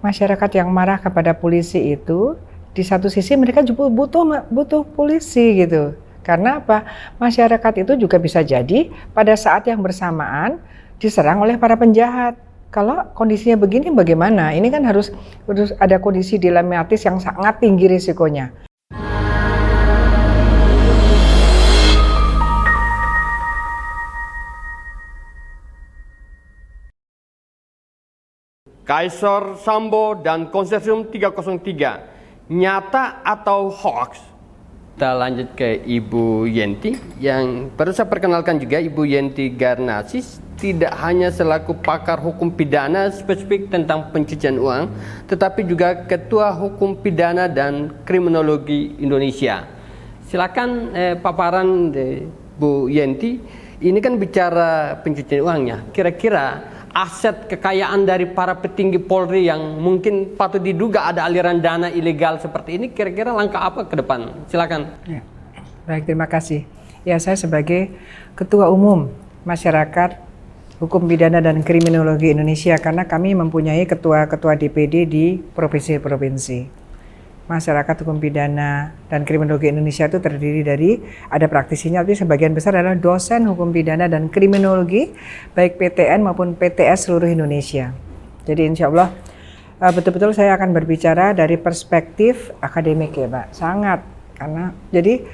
masyarakat yang marah kepada polisi itu, di satu sisi mereka juga butuh polisi gitu. Karena apa? Masyarakat itu juga bisa jadi pada saat yang bersamaan diserang oleh para penjahat. Kalau kondisinya begini bagaimana? Ini kan harus ada kondisi dilematis yang sangat tinggi risikonya. Kaisar Sambo dan Konsorsium 303, nyata atau hoax? Kita lanjut ke Ibu Yenti, yang perlu saya perkenalkan juga, Ibu Yenti Garnasis tidak hanya selaku pakar hukum pidana spesifik tentang pencucian uang, tetapi juga Ketua Hukum Pidana dan Kriminologi Indonesia. Silakan paparan Bu Yenti, ini kan bicara pencucian uangnya, kira-kira aset kekayaan dari para petinggi Polri yang mungkin patut diduga ada aliran dana ilegal seperti ini, kira-kira langkah apa ke depan? Silakan. Ya. Baik, terima kasih. Ya, saya sebagai Ketua Umum Masyarakat Hukum Pidana dan Kriminologi Indonesia, karena kami mempunyai ketua-ketua DPD di provinsi-provinsi. Masyarakat Hukum Pidana dan Kriminologi Indonesia itu terdiri dari, ada praktisinya, tapi sebagian besar adalah dosen Hukum Pidana dan Kriminologi, baik PTN maupun PTS seluruh Indonesia. Jadi insya Allah betul-betul saya akan berbicara dari perspektif akademik ya Pak, sangat. Karena jadi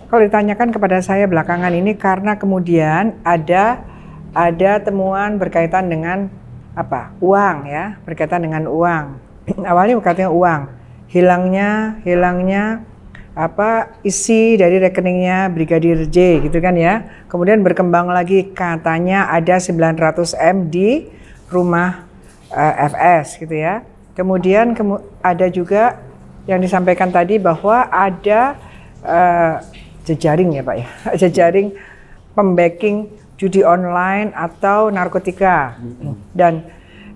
kalau ditanyakan kepada saya belakangan ini, karena kemudian ada temuan berkaitan dengan apa? Uang ya, berkaitan dengan uang. Awalnya berkaitan uang. Hilangnya apa isi dari rekeningnya Brigadir J gitu kan ya. Kemudian berkembang lagi katanya ada 900M di rumah FS gitu ya. Kemudian ada juga yang disampaikan tadi bahwa ada jejaring ya Pak ya. Jejaring pembacking judi online atau narkotika.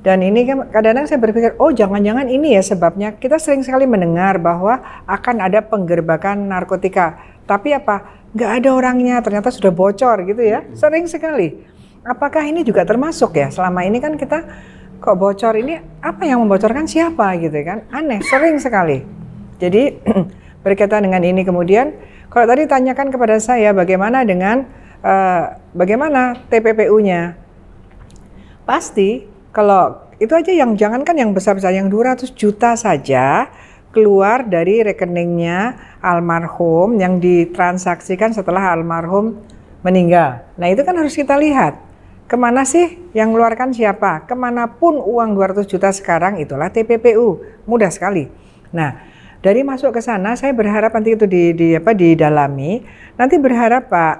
Dan ini kan kadang-kadang saya berpikir, oh jangan-jangan ini ya sebabnya. Kita sering sekali mendengar bahwa akan ada penggerbakan narkotika. Tapi apa? Nggak ada orangnya, ternyata sudah bocor gitu ya. Sering sekali. Apakah ini juga termasuk ya? Selama ini kan kita kok bocor ini, apa yang membocorkan siapa gitu kan? Aneh, sering sekali. Jadi berkaitan dengan ini kemudian, kalau tadi tanyakan kepada saya bagaimana dengan bagaimana TPPU-nya? Pasti kalau itu aja, yang jangankan yang besar-besar, yang 200 juta saja keluar dari rekeningnya almarhum yang ditransaksikan setelah almarhum meninggal. Nah itu kan harus kita lihat, kemana sih yang mengeluarkan siapa? Kemanapun uang 200 juta sekarang itulah TPPU, mudah sekali. Nah dari masuk ke sana saya berharap nanti itu didalami. Nanti berharap Pak,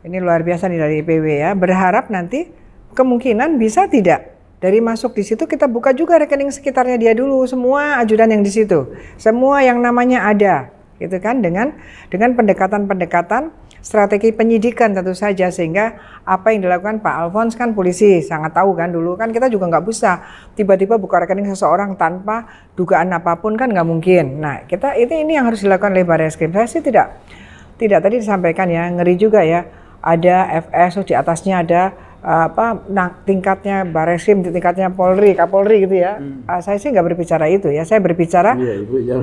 ini luar biasa nih dari IPW ya, berharap nanti kemungkinan bisa tidak dari masuk di situ kita buka juga rekening sekitarnya dia dulu, semua ajudan yang di situ, semua yang namanya ada, gitu kan, dengan pendekatan-pendekatan strategi penyidikan tentu saja, sehingga apa yang dilakukan Pak Alphonse kan polisi sangat tahu kan, dulu kan kita juga nggak bisa tiba-tiba buka rekening seseorang tanpa dugaan apapun kan nggak mungkin. Nah kita ini yang harus dilakukan oleh Barreskrim. Saya sih tidak tadi disampaikan ya, ngeri juga ya, ada FS di atasnya ada tingkatnya Barreskrim, tingkatnya Polri, Kapolri gitu ya. Saya sih nggak berbicara itu ya. Saya berbicara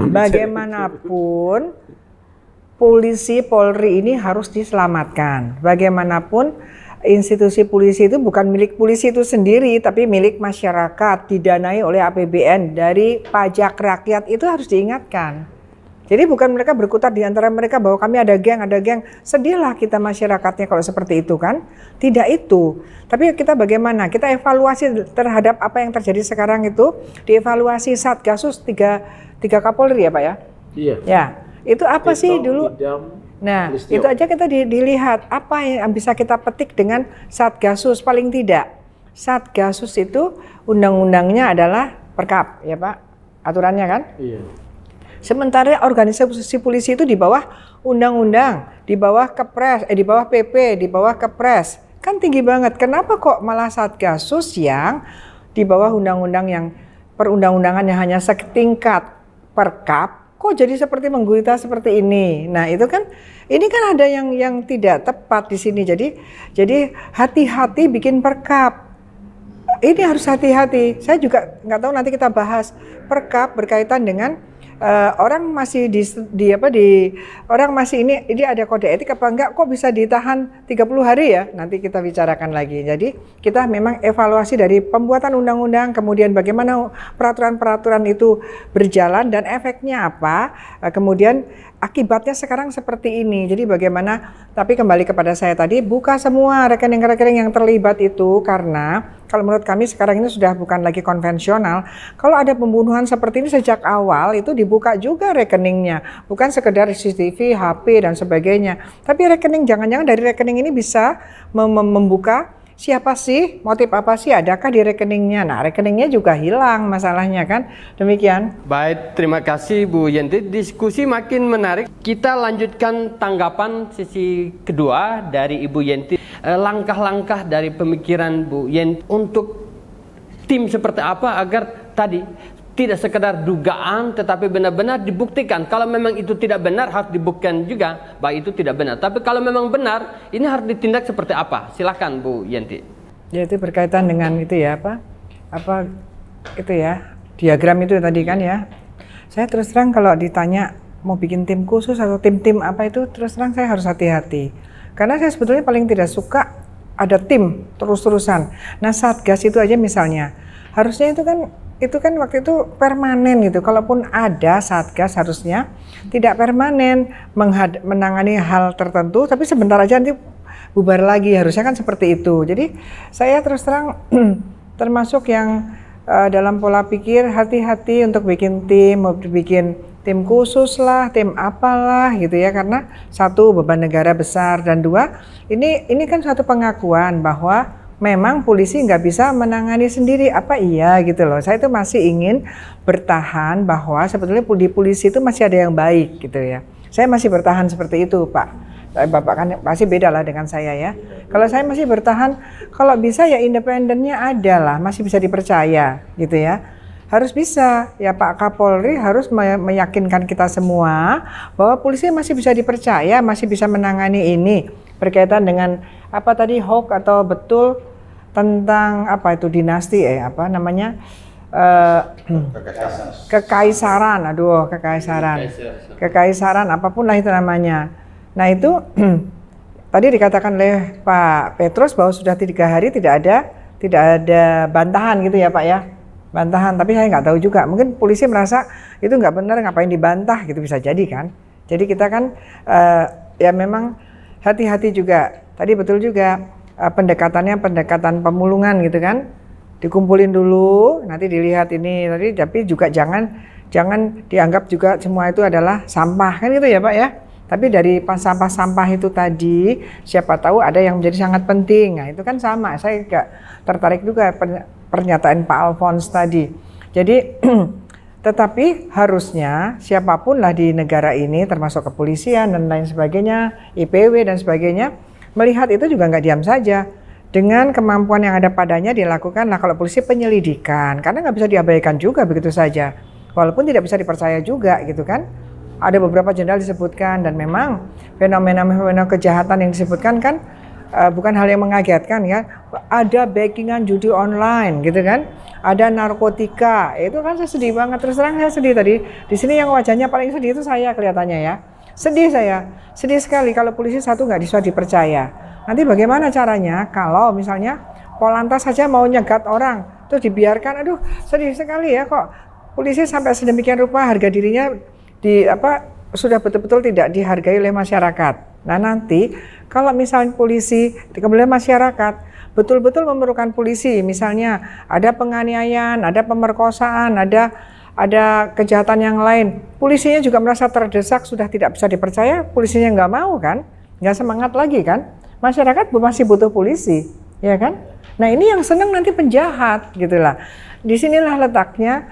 bagaimanapun polisi Polri ini harus diselamatkan. Bagaimanapun institusi polisi itu bukan milik polisi itu sendiri, tapi milik masyarakat, didanai oleh APBN dari pajak rakyat, itu harus diingatkan. Jadi bukan mereka berkutat di antara mereka bahwa kami ada geng. Sedihlah kita masyarakatnya kalau seperti itu kan. Tidak itu. Tapi kita bagaimana? Kita evaluasi terhadap apa yang terjadi sekarang itu. Dievaluasi Satgasus tiga Kapolri ya Pak ya? Iya. Ya, itu apa sih dulu? Nah, itu aja kita dilihat. Apa yang bisa kita petik dengan Satgasus paling tidak? Satgasus itu undang-undangnya adalah Perkap ya Pak? Aturannya kan? Iya. Sementara organisasi polisi itu di bawah undang-undang, di bawah Kepres, di bawah PP, di bawah Kepres. Kan tinggi banget. Kenapa kok malah Satgasus yang di bawah undang-undang yang perundang-undangannya hanya setingkat Perkap, kok jadi seperti menggurita seperti ini? Nah, itu kan ini kan ada yang tidak tepat di sini. Jadi hati-hati bikin Perkap. ini harus hati-hati. Saya juga nggak tahu, nanti kita bahas perkap berkaitan dengan orang masih orang masih ini ada kode etik apa enggak, kok bisa ditahan 30 hari ya, nanti kita bicarakan lagi. Jadi kita memang evaluasi dari pembuatan undang-undang, kemudian bagaimana peraturan-peraturan itu berjalan dan efeknya apa, kemudian akibatnya sekarang seperti ini. Jadi bagaimana, tapi kembali kepada saya tadi, buka semua rekening-rekening yang terlibat itu, karena kalau menurut kami sekarang ini sudah bukan lagi konvensional. Kalau ada pembunuhan seperti ini sejak awal itu dibuka juga rekeningnya, bukan sekedar CCTV, HP dan sebagainya. Tapi rekening, jangan-jangan dari rekening ini bisa membuka siapa sih, motif apa sih, adakah di rekeningnya. Nah, rekeningnya juga hilang masalahnya kan. Demikian. Baik, terima kasih Bu Yenti. Diskusi makin menarik. Kita lanjutkan tanggapan sisi kedua dari Ibu Yenti. Langkah-langkah dari pemikiran Bu Yenti untuk tim seperti apa agar tadi tidak sekedar dugaan tetapi benar-benar dibuktikan. Kalau memang itu tidak benar harus dibuktikan juga bahwa itu tidak benar. Tapi kalau memang benar, ini harus ditindak seperti apa? Silakan Bu Yenti. Ya, itu berkaitan dengan itu ya, apa itu ya, diagram itu tadi kan ya. Saya terus terang kalau ditanya mau bikin tim khusus atau tim-tim apa itu, terus terang saya harus hati-hati. Karena saya sebetulnya paling tidak suka ada tim terus-terusan. Nah, Satgas itu aja misalnya, harusnya itu kan waktu itu permanen gitu. Kalaupun ada Satgas harusnya tidak permanen menangani hal tertentu, tapi sebentar aja nanti bubar lagi, harusnya kan seperti itu. Jadi saya terus terang termasuk yang dalam pola pikir hati-hati untuk bikin tim, mau bikin tim khusus lah, tim apalah gitu ya, karena satu, beban negara besar, dan dua, ini kan suatu pengakuan bahwa memang polisi nggak bisa menangani sendiri, apa iya gitu loh. Saya itu masih ingin bertahan bahwa sebetulnya di polisi itu masih ada yang baik gitu ya. Saya masih bertahan seperti itu, Pak. Bapak kan pasti beda lah dengan saya ya. Kalau saya masih bertahan, kalau bisa ya independennya ada lah, masih bisa dipercaya gitu ya. Harus bisa ya, Pak Kapolri harus meyakinkan kita semua bahwa polisi masih bisa dipercaya, masih bisa menangani ini berkaitan dengan apa tadi, hoax atau betul tentang apa itu dinasti apa namanya, kekaisaran, kekaisaran apapun lah itu namanya. Nah itu tadi dikatakan oleh Pak Petrus bahwa sudah 3 hari tidak ada bantahan gitu ya Pak ya, bantahan. Tapi saya nggak tahu juga, mungkin polisi merasa itu nggak benar, ngapain dibantah gitu, bisa jadi kan. Jadi kita kan ya memang hati-hati juga. Tadi betul juga pendekatannya pendekatan pemulungan gitu kan, dikumpulin dulu, nanti dilihat ini tadi, tapi juga jangan dianggap juga semua itu adalah sampah kan gitu ya Pak ya. Tapi dari sampah-sampah itu tadi, siapa tahu ada yang menjadi sangat penting. Nah itu kan sama, saya juga tertarik juga pernyataan Pak Alphonse tadi. Jadi tetapi harusnya siapapun lah di negara ini, termasuk kepolisian dan lain sebagainya, IPW dan sebagainya, melihat itu juga nggak diam saja. Dengan kemampuan yang ada padanya dilakukanlah kalau polisi penyelidikan, karena nggak bisa diabaikan juga begitu saja. Walaupun tidak bisa dipercaya juga gitu kan. Ada beberapa jenderal disebutkan, dan memang fenomena kejahatan yang disebutkan kan bukan hal yang mengagetkan ya. Ada backingan judi online gitu kan, ada narkotika, itu kan saya sedih banget, terus terang saya sedih tadi. Di sini yang wajahnya paling sedih itu saya kelihatannya ya. Sedih sekali kalau polisi satu nggak bisa dipercaya. Nanti bagaimana caranya kalau misalnya Polantas saja mau nyegat orang, terus dibiarkan, aduh sedih sekali ya, kok polisi sampai sedemikian rupa harga dirinya sudah betul-betul tidak dihargai oleh masyarakat. Nah nanti kalau misalnya polisi, kemudian masyarakat betul-betul memerlukan polisi, misalnya ada penganiayaan, ada pemerkosaan, ada kejahatan yang lain, polisinya juga merasa terdesak, sudah tidak bisa dipercaya, polisinya nggak mau kan, nggak semangat lagi kan, masyarakat masih butuh polisi, ya kan? Nah ini yang senang nanti penjahat, gitulah. Disinilah letaknya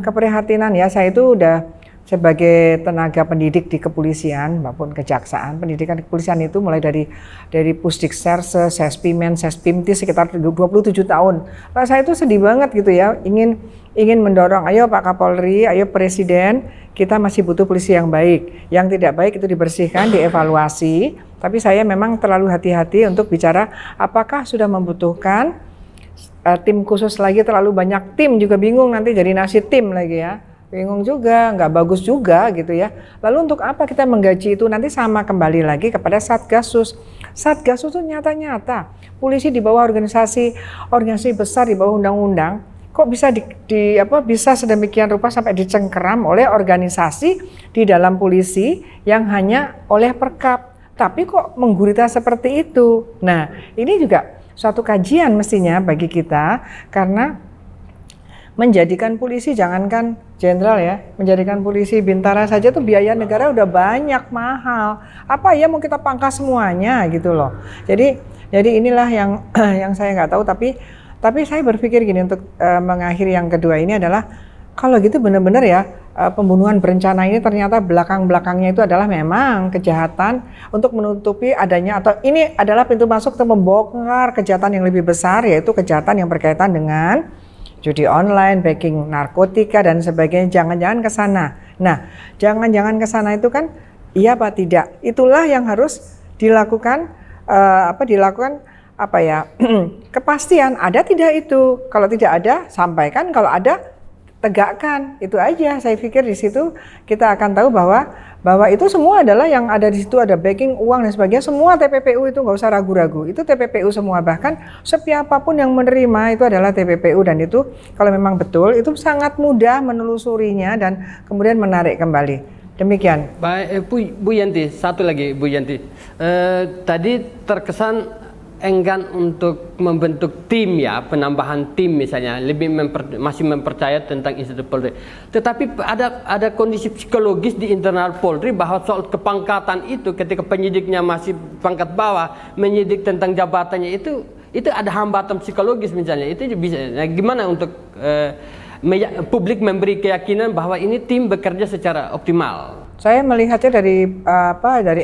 keprihatinan ya. Saya itu udah sebagai tenaga pendidik di kepolisian maupun kejaksaan, pendidikan di kepolisian itu mulai dari Pusdikserse, Sespimen, Sespimtis sekitar 27 tahun. Nah, saya itu sedih banget gitu ya, ingin mendorong, ayo Pak Kapolri, ayo Presiden, kita masih butuh polisi yang baik. Yang tidak baik itu dibersihkan, dievaluasi. Tapi saya memang terlalu hati-hati untuk bicara apakah sudah membutuhkan tim khusus lagi terlalu banyak tim juga bingung nanti jadi nasi tim lagi ya. Bingung juga, nggak bagus juga gitu ya. Lalu untuk apa kita menggaji itu? Nanti sama kembali lagi kepada Satgasus. Satgasus itu nyata-nyata. Polisi di bawah organisasi besar di bawah undang-undang, kok bisa bisa sedemikian rupa sampai dicengkeram oleh organisasi di dalam polisi yang hanya oleh perkap. Tapi kok menggurita seperti itu? Nah, ini juga suatu kajian mestinya bagi kita, karena menjadikan polisi, jangankan jenderal ya, menjadikan polisi bintara saja tuh biaya negara udah banyak, mahal. Apa ya mau kita pangkas semuanya gitu loh. Jadi inilah yang yang saya nggak tahu, tapi saya berpikir gini untuk mengakhiri yang kedua ini adalah kalau gitu benar-benar ya pembunuhan berencana ini ternyata belakang-belakangnya itu adalah memang kejahatan untuk menutupi adanya, atau ini adalah pintu masuk untuk membongkar kejahatan yang lebih besar, yaitu kejahatan yang berkaitan dengan judi online, backing narkotika dan sebagainya. Jangan-jangan ke sana. Nah, jangan-jangan ke sana itu kan iya apa tidak? Itulah yang harus dilakukan kepastian ada tidak itu. Kalau tidak ada, sampaikan, kalau ada tegakkan. Itu aja. Saya pikir di situ kita akan tahu bahwa itu semua adalah yang ada di situ, ada backing, uang dan sebagainya, semua TPPU itu nggak usah ragu-ragu, itu TPPU semua, bahkan siapapun yang menerima itu adalah TPPU, dan itu kalau memang betul itu sangat mudah menelusurinya dan kemudian menarik kembali. Demikian. Baik, Bu Yanti, satu lagi Bu Yanti, tadi terkesan enggan untuk membentuk tim ya, penambahan tim misalnya, masih mempercaya tentang institusi Polri. Tetapi ada kondisi psikologis di internal Polri bahwa soal kepangkatan itu, ketika penyidiknya masih pangkat bawah, menyidik tentang jabatannya itu ada hambatan psikologis misalnya. Itu bisa, nah, gimana untuk publik memberi keyakinan bahwa ini tim bekerja secara optimal? Saya melihatnya dari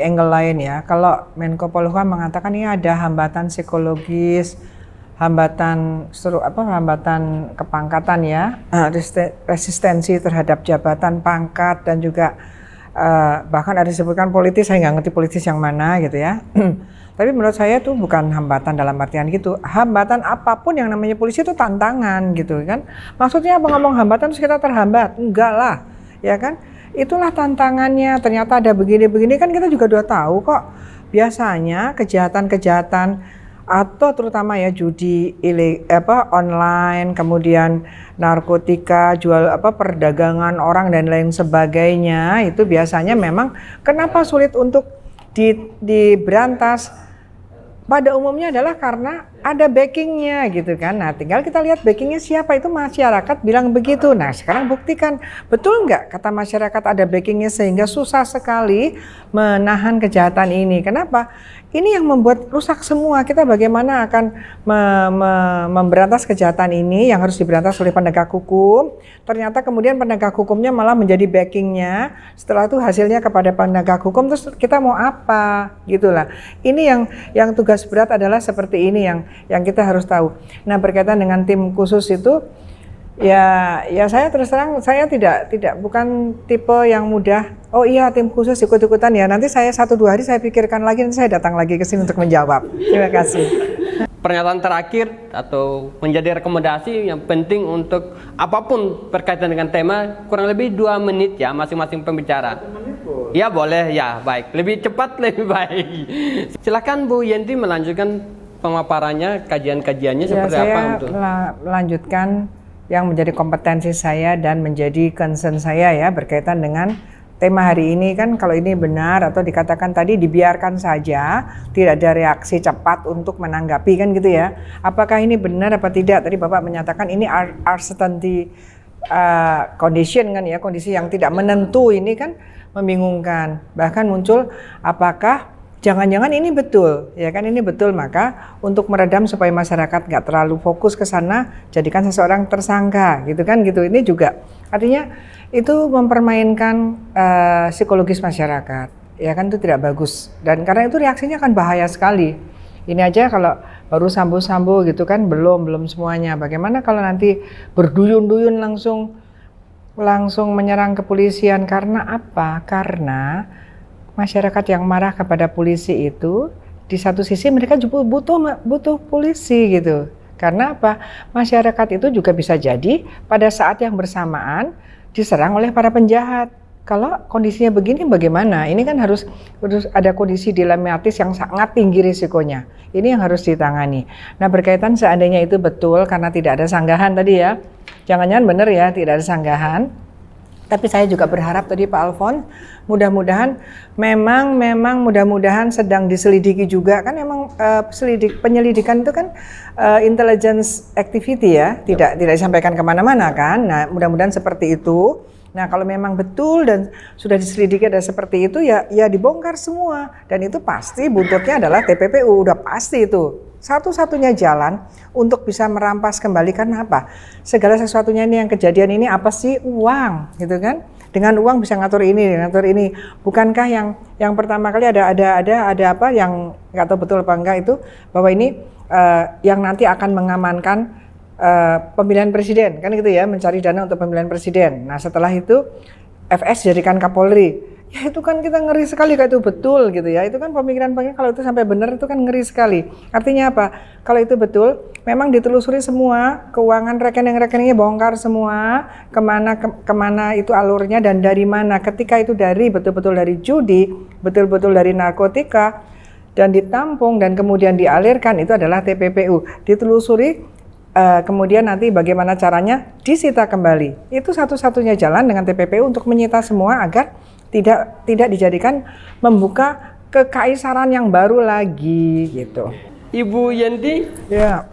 angle lain ya. Kalau Menko Polhukam mengatakan ini ada hambatan psikologis, hambatan kepangkatan ya, resistensi terhadap jabatan, pangkat, dan juga bahkan ada disebutkan politis. Saya nggak ngerti politis yang mana gitu ya. Tapi menurut saya itu bukan hambatan dalam artian gitu. Hambatan apapun yang namanya polisi itu tantangan gitu kan. Maksudnya apa ngomong hambatan terus kita terhambat? Enggak lah, ya kan? Itulah tantangannya. Ternyata ada begini-begini kan kita juga udah tahu kok. Biasanya kejahatan-kejahatan atau terutama ya judi online, kemudian narkotika, perdagangan orang dan lain sebagainya, itu biasanya memang kenapa sulit untuk diberantas? Pada umumnya adalah karena ada backingnya gitu kan. Nah, tinggal kita lihat backingnya siapa, itu masyarakat bilang begitu. Nah, sekarang buktikan betul nggak kata masyarakat ada backingnya sehingga susah sekali menahan kejahatan ini. Kenapa? Ini yang membuat rusak semua. Kita bagaimana akan memberantas kejahatan ini yang harus diberantas oleh penegak hukum. Ternyata kemudian penegak hukumnya malah menjadi backingnya. Setelah itu hasilnya kepada penegak hukum, terus kita mau apa? Gitulah. Ini yang tugas berat adalah seperti ini yang kita harus tahu. Nah, berkaitan dengan tim khusus itu, ya saya terus terang saya bukan tipe yang mudah. Oh iya, tim khusus ikut-ikutan ya. Nanti saya 1-2 hari saya pikirkan lagi, nanti saya datang lagi ke sini untuk menjawab. Terima kasih. Pernyataan terakhir atau menjadi rekomendasi yang penting untuk apapun berkaitan dengan tema, kurang lebih 2 menit ya masing-masing pembicara. Ya boleh ya, baik. Lebih cepat lebih baik. Silakan Bu Yanti melanjutkan pemaparannya, kajian-kajiannya seperti apa untuk melanjutkan yang menjadi kompetensi saya dan menjadi concern saya ya berkaitan dengan tema hari ini. Kan kalau ini benar atau dikatakan tadi dibiarkan saja, tidak ada reaksi cepat untuk menanggapi kan gitu ya. Apakah ini benar apa tidak? Tadi Bapak menyatakan ini uncertainty condition kan ya, kondisi yang tidak menentu, ini kan membingungkan. Bahkan muncul apakah jangan-jangan ini betul, ya kan ini betul, maka untuk meredam supaya masyarakat nggak terlalu fokus ke sana, jadikan seseorang tersangka, gitu kan gitu. Ini juga artinya itu mempermainkan psikologis masyarakat, ya kan itu tidak bagus. Dan karena itu reaksinya akan bahaya sekali. Ini aja kalau baru sambo-sambo gitu kan belum semuanya. Bagaimana kalau nanti berduyun-duyun langsung menyerang kepolisian? Karena apa? Karena masyarakat yang marah kepada polisi itu di satu sisi mereka juga butuh polisi gitu. Karena apa? Masyarakat itu juga bisa jadi pada saat yang bersamaan diserang oleh para penjahat. Kalau kondisinya begini bagaimana? Ini kan harus ada kondisi dilematis yang sangat tinggi risikonya. Ini yang harus ditangani. Nah, berkaitan seandainya itu betul karena tidak ada sanggahan tadi ya. Jangan-jangan benar ya tidak ada sanggahan. Tapi saya juga berharap tadi Pak Alfon, mudah-mudahan memang mudah-mudahan sedang diselidiki juga kan memang penyelidikan itu kan intelligence activity ya, tidak disampaikan kemana-mana kan. Nah, mudah-mudahan seperti itu. Nah, kalau memang betul dan sudah diselidiki ada seperti itu ya dibongkar semua dan itu pasti buntutnya adalah TPPU, udah pasti itu. Satu-satunya jalan untuk bisa merampas kembali karena apa? Segala sesuatunya ini yang kejadian ini apa sih? Uang, gitu kan? Dengan uang bisa ngatur ini, ngatur ini. Bukankah yang pertama kali ada apa yang nggak tahu betul apa enggak itu bahwa ini yang nanti akan mengamankan pemilihan presiden kan gitu ya, mencari dana untuk pemilihan presiden. Nah, setelah itu FS jadikan Kapolri. Ya itu kan kita ngeri sekali kalau itu betul gitu ya. Itu kan pemikiran kalau itu sampai benar itu kan ngeri sekali. Artinya apa? Kalau itu betul memang ditelusuri semua, keuangan rekening-rekeningnya bongkar semua, kemana itu alurnya dan dari mana. Ketika itu betul-betul dari judi, betul-betul dari narkotika dan ditampung dan kemudian dialirkan, itu adalah TPPU. Ditelusuri kemudian nanti bagaimana caranya disita kembali. Itu satu-satunya jalan dengan TPPU untuk menyita semua agar tidak dijadikan membuka kekaisaran yang baru lagi gitu. Ibu Yenti? Ya,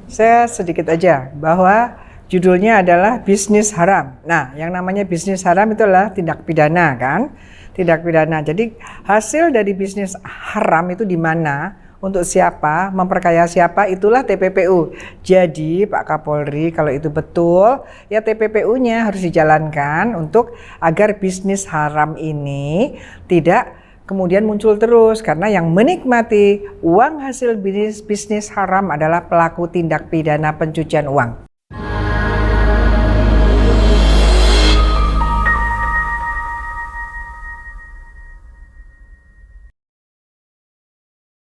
saya sedikit aja bahwa judulnya adalah bisnis haram. Nah, yang namanya bisnis haram itu adalah tindak pidana kan? Tindak pidana. Jadi hasil dari bisnis haram itu di mana? Untuk siapa, memperkaya siapa, itulah TPPU. Jadi Pak Kapolri kalau itu betul, ya TPPU-nya harus dijalankan untuk agar bisnis haram ini tidak kemudian muncul terus. Karena yang menikmati uang hasil bisnis haram adalah pelaku tindak pidana pencucian uang.